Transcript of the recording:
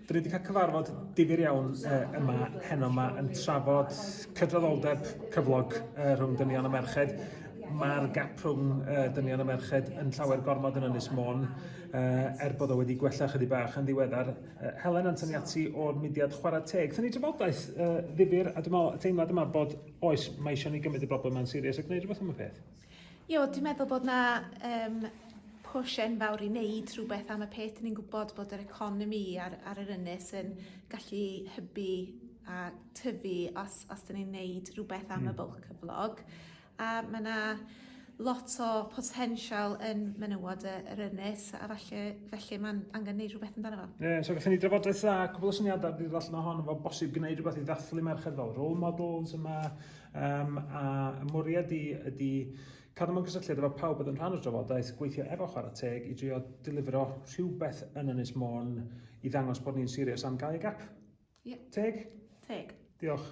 Dyn ni wedi cael cyfarfod difyr iawn heno yma yn trafod cydraddoldeb cyflog rhwng dynion a merched. Mae'r gap rhwng dynion a merched yn llawer gormod yn Ynys Môn, bod o wedi gwella chydig bach yn ddiweddar. Helen Antoniati o'r mudiad Chwarae Teg. Thyn ni drafodaeth ddifyr, a dwi'n meddwl teimlad yma bod oes, mae eisiau ni gymryd y broblem yn serious a gwneud rhywbeth am y peth. Dwi'n meddwl bod na push enfawr i wneud rhywbeth am y peth. Ni'n gwybod bod yr economi ar yr ynys yn gallu hybu a tyfu os dyn ni'n wneud rhywbeth am y bwlch cyflog. A mae yna lot o potensial yn menywod yr ynys, a felly mae'n angen gwneud rhywbeth amdano fo. So gathen ni drafodaeth a cwbl o syniadau wedi allan ohono fo bosib gwneud rhywbeth i ddathlu merched fel role models yma, a mwriad ydi cadw mewn cysylltiad efo pawb oedd yn rhan o'r drafodaeth, gweithio efo Chwarae Teg i drio delifero rhywbeth yn Ynys Môn i ddangos bod ni'n serious am gael ei gap. Yep. Teg? Teg. Diolch.